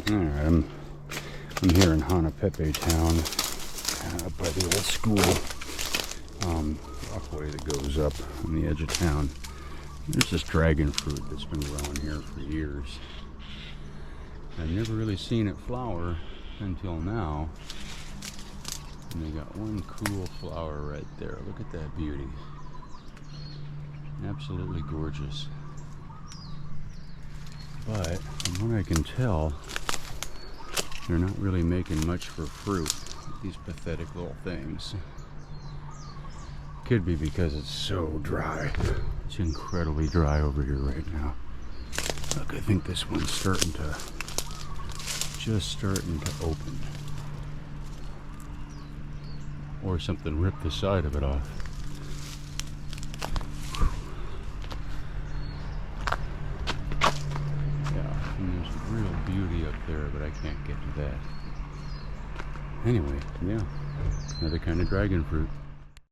Alright, I'm here in Hanapepe town, by the old school walkway that goes up on the edge of town. There's this dragon fruit that's been growing here for years. I've never really seen it flower until now. And they got one cool flower right there. Look at that beauty. Absolutely gorgeous. But from what I can tell, they're not really making much for fruit, these pathetic little things. Could be because it's so dry. It's incredibly dry over here right now. Look, I think this one's just starting to open. Or something ripped the side of it off. Yeah, and there's real beauty up there, but I can't get to that. Anyway, yeah, another kind of dragon fruit.